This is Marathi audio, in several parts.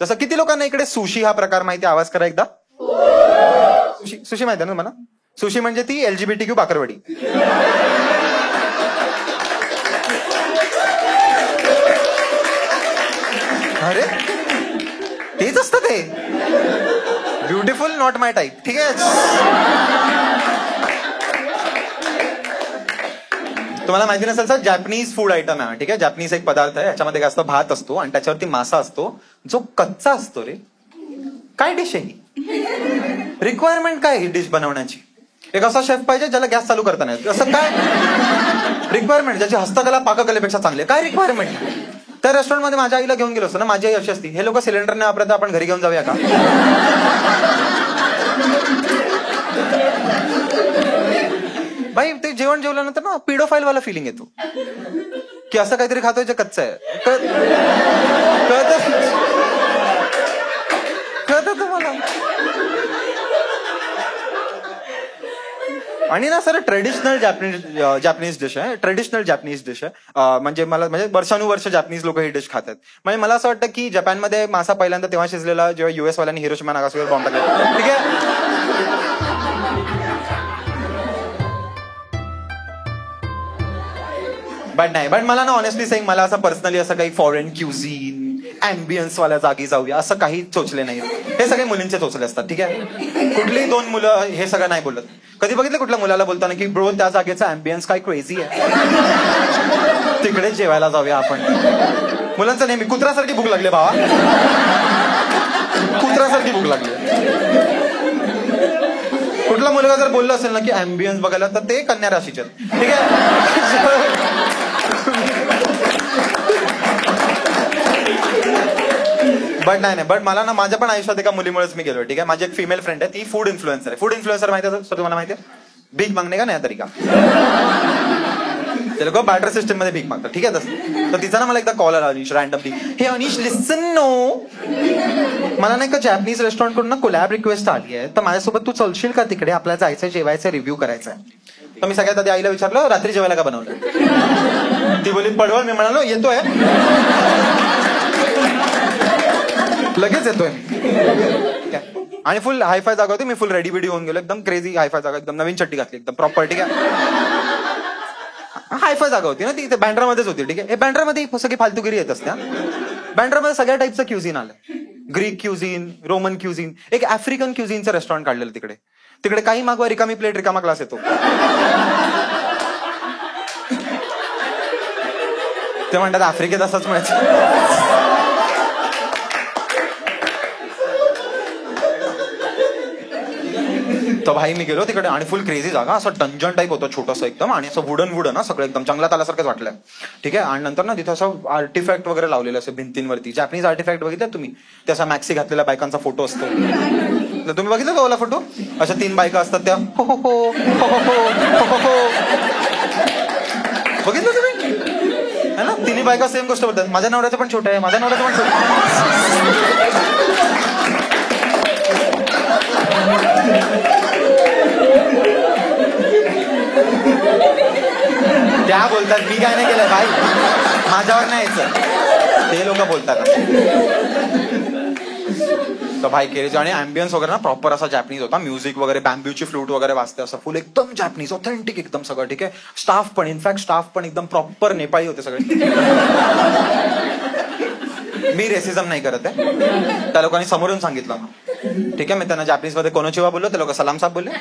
जसं किती लोकांना इकडे सुशी हा प्रकार माहिती, आवाज करा एकदा. सुशी माहिती ना मला. सुशी म्हणजे ती LGBTQ बाकरवडी. अरे तेच असतं ते. Beautiful not my type. ठीक आहे. तुम्हाला माहिती नसेल सर, जॅपनीज फूड आयटम आहे. ठीक आहे. जॅपनीज एक पदार्थ आहे, याच्यामध्ये काय असतं, भात असतो आणि त्याच्यावरती मासा असतो जो कच्चा असतो रे. काय डिश आहे ही? रिक्वायरमेंट काय ही डिश बनवण्याची? एक असा शेफ पाहिजे ज्याला गॅस चालू करता नाही. असं काय रिक्वायरमेंट? ज्याची हस्तकला पाककलेपेक्षा चांगली. काय रिक्वायरमेंट? त्या रेस्टॉरंटमध्ये माझ्या आईला घेऊन गेलो असतो ना. माझी आई अशी असती, हे लोक सिलेंडर नाही वापरत, आपण घरी घेऊन जाऊया का? भाई ते जेवण जेवल्यानंतर ना पिडोफाईल वाला फिलिंग येतो की असं काहीतरी खातोय जे कच्चं आहे. कळतं तुम्हाला? आणि ना सर ट्रेडिशनल जॅपनीज डिश आहे. ट्रेडिशनल जॅपनीज डिश आहे. म्हणजे वर्षानुवर्ष जॅपनीज लोक ही डिश खातात. म्हणजे मला असं वाटतं की जपानमध्ये मासा पहिल्यांदा तेव्हा शिजलेला जेव्हा US वाल्यांनी हिरोशिमा नागासाकीवर बॉम्ब टाकला. ठीक आहे. बट मला ना ऑनेस्टली सेइंग, मला असं पर्सनली असं काही फॉरेन क्युझिन अँबियन्स वाल्या जागी जाऊया असं काही चोचले नाही. हे सगळे मुलींचे चोचले असतात. ठीक आहे. कुठलीही दोन मुलं हे सगळं नाही बोलत. कधी बघितलं कुठल्या मुलाला बोलताना की ब्रो त्या जागेचा अँबियन्स काय क्रेझी आहे, तिकडे जेवायला जाऊया आपण? मुलांचं नेहमी कुत्र्यासारखी भूक लागली भावा, कुत्र्यासारखी भूक लागली. कुठला मुलगा जर बोलला असेल ना की अँबियन्स बघायला, तर ते कन्या राशीचे. ठीक आहे. बट मला ना माझ्या पण आयुष्यात एका मुलीमुळेच मी गेलो. ठीक आहे. माझी एक फिमेल फ्रेंड आहे, ती फूड इन्फ्लुएन्सर आहे. फूड इन्फ्लुएन्सर माहिती आहे सर तुम्हाला? माहिती आहे भीक मागणे का नाही तरीका, ते लोक बॅटर सिस्टम मध्ये भीक मागतात. ठीक आहे. तर तिचा ना मला एकदा कॉल आला अनिश रॅन्डमली. हे अनिश लिसन नो, मला नाही का जॅपनीज रेस्टॉरंट कडून ना कोलॅब रिक्वेस्ट आली आहे, तर माझ्यासोबत तू चलशील का तिकडे? आपल्याला जायचंय, जेवायचं, रिव्ह्यू करायचा आहे. तर मी सगळ्यात आधी आईला विचारलं रात्री जेवायला का बनवलं? ती बोली पडवळ. मी म्हणालो येतोय, लगेच येतोय. आणि फुल हायफाय जागा होती. मी फुल रेडी बिडी होऊन गेलो, एकदम क्रेझी हायफाय जागा, एकदम नवीन चड्डी घातली, एकदम प्रॉपर. ठीक आहे. हायफाय जागा होती ना ती, ते बँड्रामध्येच होती. ठीक आहे. हे बँड्रामध्ये सगळी फालतूगिरी येत असते. बँड्रामध्ये सगळ्या टाईपचं क्युझिन आलं. ग्रीक क्युझिन, रोमन क्युझिन, एक आफ्रिकन क्युझिनचं रेस्टॉरंट काढलेलं तिकडे. तिकडे काही मागवा, रिकामी प्लेट, रिकामा ग्लास येतो. ते म्हणतात आफ्रिकेत असंच मिळायचं. तर भाई मी गेलो तिकडे आणि फुल क्रेझी जागा, असं डंजन टाईप होतं छोटंसं एकदम, आणि असं वुडन सगळं एकदम जंगलात आल्यासारखंच वाटलं. ठीक आहे. आणि नंतर ना तिथं असं आर्टिफॅक्ट वगैरे लावलेलं असं भिंतींवरती. जॅपनीज आर्टिफॅक्ट बघितलं तुम्ही? त्याचा मॅक्सी घातलेल्या बायकांचा फोटो असतो. तुम्ही बघितलं का वाला फोटो? अशा 3 बायका असतात त्या, हो हो हो हो हो हो, बघितलं तुम्ही? है ना? 3 बायका सेम गोष्ट बोलतात. माझ्या नवऱ्याचं पण छोटं आहे, माझ्या नवऱ्याचं पण त्या बोलतात. मी काय नाही केलं भाई, माझ्यावर नाही यायचं, ते लोक बोलतात. तर भाई केले. आणि अँबियन्स वगैरे ना प्रॉपर असा जॅपनीज होता. म्युझिक वगैरे, बॅम्ब्यूची फ्लूट वगैरे वाजते, असं फुल एकदम जॅपनीज ऑथेंटिक एकदम सगळं. ठीक आहे. स्टाफ पण, इनफॅक्ट स्टाफ पण एकदम प्रॉपर नेपाळी होते सगळे. मी रेसिझम नाही करत आहे, त्या लोकांनी समोरून सांगितलं. ठीक आहे. मी त्यांना जॅपनीज मध्ये कोनोचिवा बोललो, ते लोक सलाम साहेब बोलले.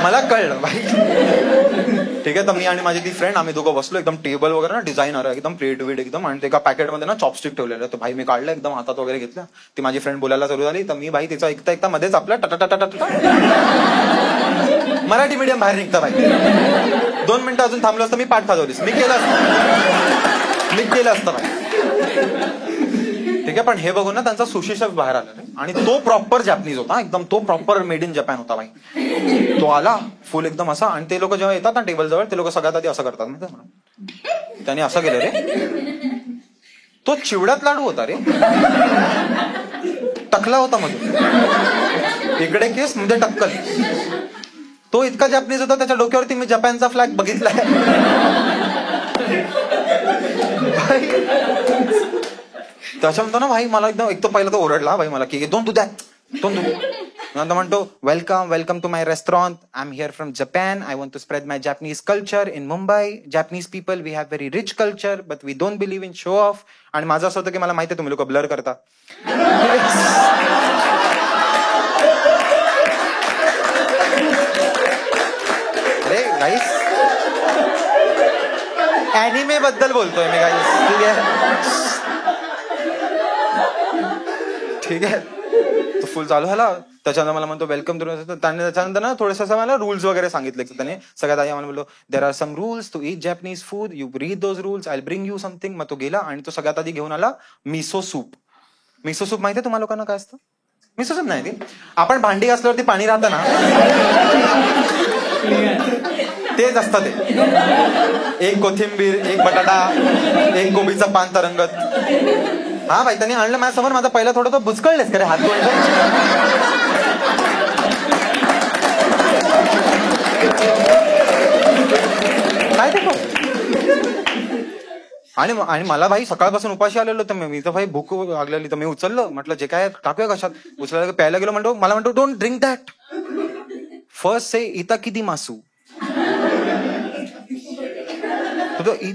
मला कळलं भाई. ठीक आहे. तर मी आणि माझी ती फ्रेंड, आम्ही दोघं बसलो एकदम टेबल वगैरे ना डिझायनर एकदम क्रिएटिव्हिटी एकदम, आणि एका पॅकेटमध्ये ना चॉपस्टिक ठेवलेलं. तर भाई मी काढलं एकदम हातात वगैरे घेतलं. ती माझी फ्रेंड बोलायला चालू झाली, तर मी भाई तिचा ऐकता मध्येच आपला टाटा मराठी मीडियम बाहेर निघतं भाई. 2 मिनिटं अजून थांबलो असतं, मी पाठ खाजवलीस. मी केलं असतं भाई. ठीक आहे. पण हे बघून ना त्यांचा सुशी शेफ बाहेर आला रे, आणि तो प्रॉपर जॅपनीज होता एकदम. तो प्रॉपर मेड इन जपान होता भाई. तो आला फुल एकदम असा, आणि ते लोक जेव्हा येतात ना टेबल जवळ, ते लोक सगळ्यात आधी असं करतात माहिती. त्याने असं केलं रे, तो चिवड्यात लाडू होता रे, टकला होता मधून, इकडे केस म्हणजे टक्कल. तो इतका जॅपनीज होता, त्याच्या डोक्यावरती मी जपानचा फ्लॅग बघितलाय. त्याच्यानंतर ना भाई मला एकदम एक तर पहिला तो ओरडला भाई मला की don't do that, don't do. नंतर म्हणतो welcome to my restaurant, I am here from Japan, I want to spread my Japanese culture in Mumbai. Japanese people we have very rich culture but we don't believe in show off. आणि माझं असं होतं की मला माहिती आहे तुम्ही लोक ब्लर करता. अरे गाईस अॅनिमे बद्दल बोलतोय मी गाईस, ठीक आहे ठीक आहे. तो फुल चालू झाला. त्याच्यानंतर मला म्हणतो वेलकम टू. त्याच्यानंतर ना थोडंसं मला रूल्स वगैरे सांगितले त्याने. सगळ्यात आधी आम्हाला बोललो there are some rules to eat Japanese food, you read those rules, I bring you something. मग तो गेला आणि तो सगळ्यात आधी घेऊन आला मिसो सूप. मिसो सूप माहितीये तुम्हाला लोकांना काय असतं? मिसो सूप नाही ते आपण भांडी घासल्यावरती पाणी राहतं ना, तेच असतं ते. एक कोथिंबीर, एक बटाटा, एक कोबीचा पान तरंगत. हा भाई त्यांनी आणलं माझ्यासमोर. माझा पहिला थोडं तो बुचकळलेस का रे हात धुवायला. काय ते आणि मला भाई सकाळपासून उपाशी आलेलो तर मी तर भाई भूक लागलेली तर मी उचललं. म्हटलं जे काय टाकूया कशात. उचलायला प्यायला गेलो. म्हणतो मला म्हणतो don't drink that, first say इताकिदी मासू.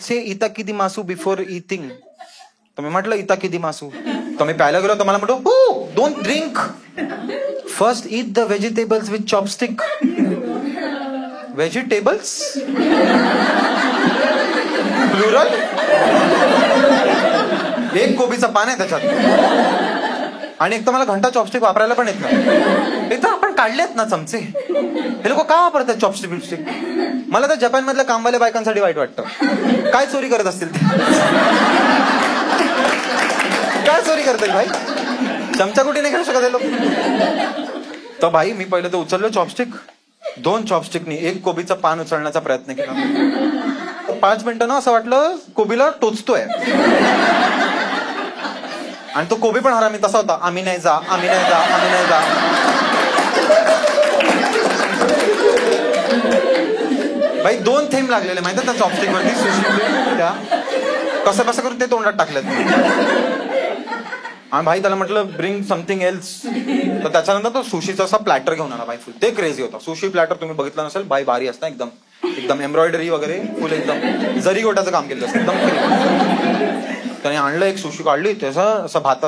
से इताकिदी मासू बिफोर इटिंग. तर मी म्हटलं इताकिदी मासू. तर मी प्यायला गेलो तर मला म्हणतो don't drink, first eat the vegetables with chopstick. Vegetables plural. एक कोबीचं पान आहे त्याच्यात. आणि एक तर मला घंटा चॉपस्टिक वापरायला पण येत नाही. एक तर आपण काढलेत ना चमचे, हे लोक का वापरतात चॉपस्टिक बिपस्टिक. मला तर जपान मधल्या कामवाल्या बायकांसाठी वाईट वाटतं. काय चोरी करत असतील ते, काय चोरी करतील भाई. चमचा कुठे नाही खेळू शकत हे लोक. तर भाई मी पहिलं तर उचललो चॉपस्टिक. 2 चॉपस्टिकनी एक कोबीचं पान उचलण्याचा प्रयत्न केला. 5 मिनिटं ना असं वाटलं कोबीला टोचतोय. आणि तो कोबी पण हरामी तसा होता. आम्ही नाही जा, आम्ही नाही जा, आम्ही नाही जा. भाई 2 थेंब लागलेले माहिती त्या चॉपस्टिक वरती सुशी. त्या कसं कसं करून ते तोंडात टाकलेत. आणि भाई त्याला म्हटलं ब्रिंग समथिंग एल्स. तर त्याच्यानंतर तो सुशीचा असा प्लॅटर घेऊन आला भाई. फुल ते क्रेझी होता. सुशी प्लॅटर तुम्ही बघितलं नसेल भाई, भारी असतं एकदम. एकदम एम्ब्रॉयडरी वगैरे फुल एकदम जरी गोट्याचं काम केलं असतं एकदम. त्याने आणलं एक सुशी काढली. त्याचा असं भात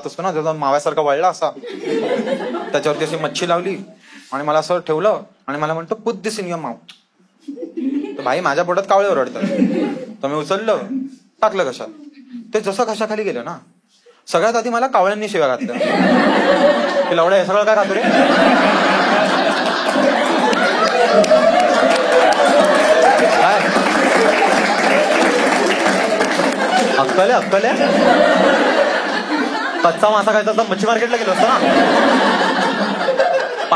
असतो ना त्याचा माव्यासारखा वळला असा. त्याच्यावरती अशी मच्छी लावली आणि मला असं ठेवलं आणि मला म्हणतो put this in your mouth. तर भाई माझ्या पोटात कावळे ओरडतात. तर मी उचललं टाकलं कशात. ते जसं कशाखाली गेलं ना, सगळ्यात आधी मला कावळ्यांनी शिव्या घातल्या. ते लवड्या हे सगळं काय खातो रे. काय अक्कल आहे, अक्कल आहे. कच्चा मासा खायचा तर मच्छी मार्केटला गेलो असतो ना.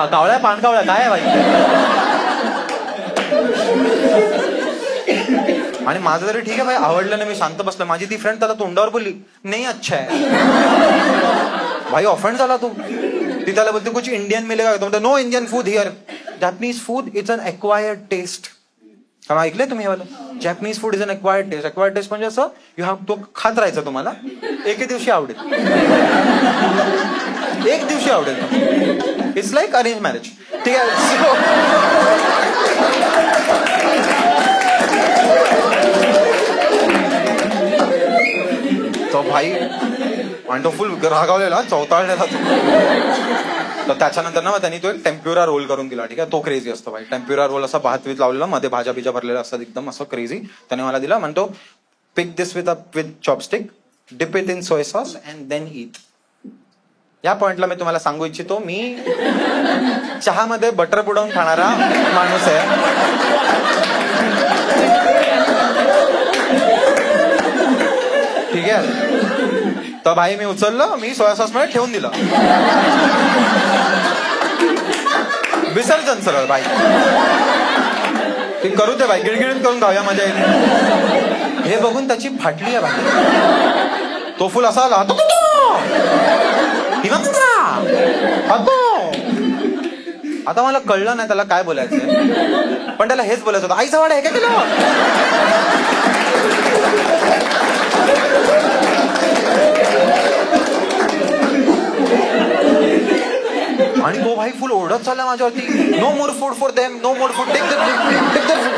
कावळ्या पाणकावळ्या काय आहे भाई. आणि माझं तरी ठीक आहे भाई, आवडलं नाही, मी शांत बसलो. माझी ती फ्रेंड त्याला तोंडावर बोलली नाही अच्छा आहे. भाई ऑफेंड झाला तू. ती त्याला बोलते कुछ इंडियन मिलेगा. तो no Indian food here, Japanese food it's an acquired taste. ऐकलंय तुम्ही हे वाला, Japanese food is an acquired taste. Acquired taste म्हणजे असं यू हॅव तो खात राहायचं, तुम्हाला एके दिवशी आवडेल. एक दिवशी आवडेल. It's like arrange marriage. ठीक आहे. तो भाई आणि तो फुल रागावलेला, चौताळलेला तो. तर त्याच्यानंतर ना त्यांनी तो एक टेम्प्युरा रोल करून दिला. ठीक आहे. तो क्रेझी असतो भाई. टेम्प्युरा रोल असा भात वीत लावलेला, मध्ये भाज्या बिज्या भरलेला असतात एकदम असं क्रेझी. त्याने मला दिला. म्हणतो pick this with chopstick, dip it in soy sauce and then eat. या पॉइंटला मी तुम्हाला सांगू इच्छितो, मी चहामध्ये बटर बुडवून खाणारा माणूस आहे. ठीक आहे. तर भाई मी उचललं, मी सोया सॉस मध्ये ठेवून दिलं. विसर्जन सरळ भाई. ती करू दे भाई, गिळगिळीत करून खाऊया, मजा येईल. हे बघून त्याची फाटली आहे भाई. तो फुल असा आला. आता मला कळलं नाही त्याला काय बोलायचंय, पण त्याला हेच बोलायचं होतं, आईचा वाडा आहे का केलं. भाई फुल ओढत चालला माझ्यावरती. No more food for them, no more food, take them food,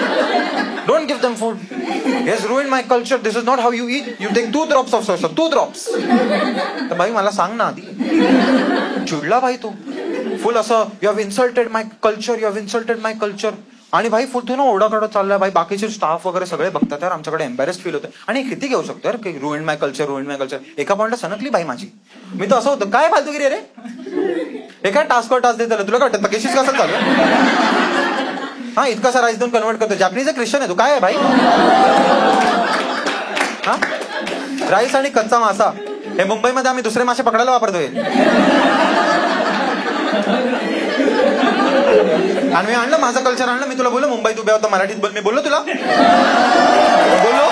don't give them food, he has ruined my culture, this is not how you eat, you take 2 drops of soy sauce, 2 drops. तर भाई मला सांग ना आधी. चिडला भाई तो फुल असं, you have insulted my culture, you have insulted my culture. आणि भाई फुल तो ना ओढा काढत चाललाय भाई. बाकीचे स्टाफ वगैरे सगळे बघतात यार, आमच्याकडे एम्बॅरेस्ड फील होतं. आणि किती घेऊ शकतो यार, रुइंड माय कल्चर, रुइंड माय कल्चर. एका पॉइंटला सनकली भाई माझी. मी तर असं होतं, काय फालतूगिरी रे, एका टास्कवर टास्क देत तुला काय वाटतं केशीच कसं चालू. हा इतकासा राईस देऊन कन्वर्ट करतो. जॅपनीज ख्रिश्चन आहे तू, काय आहे भाई. हा राईस आणि कच्चा मासा हे मुंबईमध्ये आम्ही दुसरे मासे पकडायला वापरतोय. आणि मी आणलं माझं कल्चर आणलं. मी तुला बोललो मुंबईत उभ्या होता मराठीत बोल, मी बोललो तुला बोललो.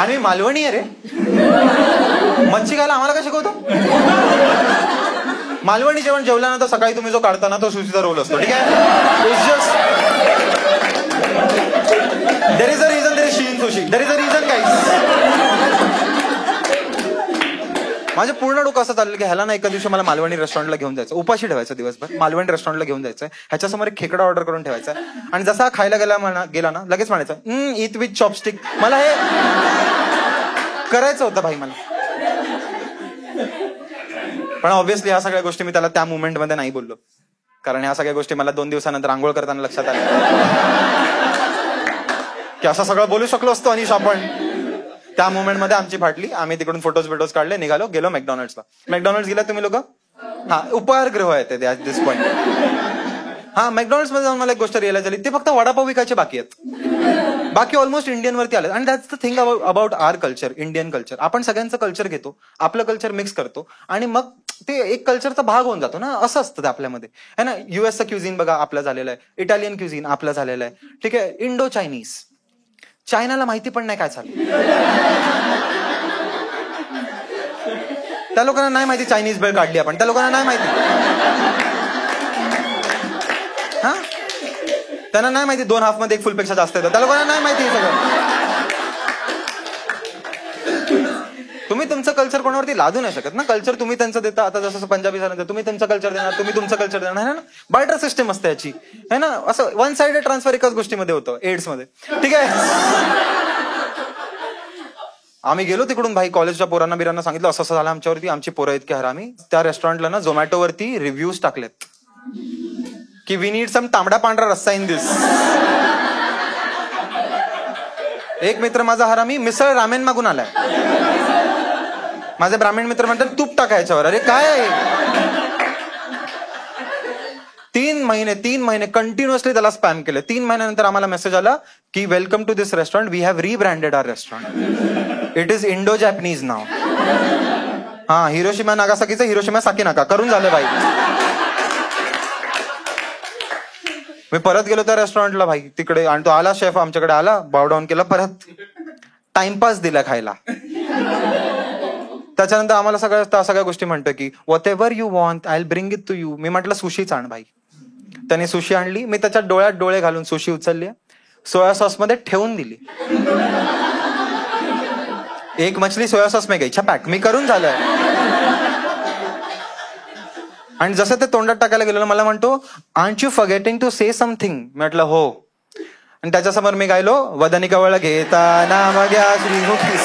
आणि मी मालवणी आहे रे. मच्छी खायला आम्हाला काय शिकवतो. मालवणी जेवण जेवल्यानंतर सकाळी तुम्ही जो काढता ना तो सुशीचा रोल असतो. ठीक आहे. There is a reason, there is she in sushi, there is a reason guys. माझं पूर्ण डोकं असं चाललं की ह्याला ना एका दिवशी मला मालवणी रेस्टॉरंटला घेऊन जायचं, उपाशी ठेवायचं दिवसभर. मालवणी रेस्टॉरंटला घेऊन जायचं, ह्याच्यासमोर एक खेकडा ऑर्डर करून ठेवायचा आणि जसा खायला गेला ना लगेच म्हणायचं ईट विथ चॉपस्टिक. मला हे करायचं होतं भाई मला. पण ऑब्व्हियसली ह्या सगळ्या गोष्टी मी त्याला त्या मुवमेंटमध्ये नाही बोललो, कारण ह्या सगळ्या गोष्टी मला 2 दिवसानंतर आंघोळ करताना लक्षात आल्या की असं सगळं बोलू शकलो असतो अनिश आपण. त्या मुवमेंटमध्ये आमची फाटली. आम्ही तिकडून फोटोज काढले, निघालो, गेलो मॅकडॉनल्ड्सला. मॅकडॉनल्ड्स गेला तुम्ही लोक. हा उपहारगृह आहे ते ऍट दिस पॉइंट. हा मॅकडॉनल्ड्स मध्ये जाऊन मला एक गोष्ट रिअलाइज झाली, ते फक्त वडापाव विकायचे बाकी आहेत, बाकी ऑलमोस्ट इंडियन वरती आले. आणि that's the thing about our culture, Indian culture. आपण सगळ्यांचं कल्चर घेतो, आपलं कल्चर मिक्स करतो आणि मग ते एक कल्चरचा भाग होऊन जातो ना. असं असतं ते आपल्यामध्ये है ना. युएसचं क्युझिन बघा आपलं झालेलं आहे, इटालियन क्युझिन आपलं झालेलं आहे. ठीक आहे. इंडो चायनीज, चायनाला माहिती पण नाही काय चालू. त्या लोकांना नाही माहिती चायनीज बेळ काढली आपण, त्या लोकांना नाही माहिती. हा त्यांना नाही माहिती 2 हाफ मध्ये 1 फुलपेक्षा जास्त येतं, त्या लोकांना नाही माहिती हे सगळं. तुम्ही तुमचं कल्चर कोणावरती लादू नाही शकत ना. कल्चर तुम्ही त्यांचं देता. आता जसं पंजाबी झालं तुम्ही तुमचं कल्चर देणार, तुम्ही तुमचं कल्चर देणार है ना. बार्टर सिस्टम असते याची है ना. असं 1 साइडेड ट्रान्सफर एकाच गोष्टीमध्ये होतं, एड्स मध्ये. ठीक आहे. आम्ही गेलो तिकडून भाई, कॉलेजच्या पोरांना बिरांना सांगितलं असं झालं आमच्यावरती, आमची पोरं इतकी हरामी. त्या रेस्टॉरंटला ना झोमॅटोवरती रिव्ह्यूज टाकलेत की वी नीड सम तांबडा पांढरा रस्सा इन दिस. एक मित्र माझा हरामी मिसळ रामेन मागून आलाय. माझे ब्राह्मण मित्र म्हणतात तूप टाकायच्यावर. अरे काय 3 महिने कंटिन्युअसली त्याला स्पॅम केले. 3 महिन्यानंतर आम्हाला मेसेज आला की welcome to this restaurant, we have rebranded our restaurant, it is Indo Japanese नाव. हा हिरोशिमा नागासाकीचं हिरोशिमा साकीनाका करून झालं भाई. मी परत गेलो त्या रेस्टॉरंटला भाई तिकडे, आणि तो आला शेफ आमच्याकडे आला, बाव डाऊन केला, परत टाइमपास दिला खायला. त्याच्यानंतर आम्हाला सगळ्या गोष्टी म्हणतो की whatever you want I will bring it to you. मी म्हटलं सुशीच आण भाई. त्याने सुशी आणली, मी त्याच्या डोळ्यात डोळे घालून सुशी उचलली, सोया सॉस मध्ये ठेवून दिली. एक मछली सोया सॉस में गई छपॅक. मी करून झालंय. आणि जसं ते तोंडात टाकायला गेलो मला म्हणतो are you forgetting to say something. म्हटलं हो. आणि त्याच्यासमोर मी गायलो वदनी कवळ घेता नाम घ्या श्रीमुखी.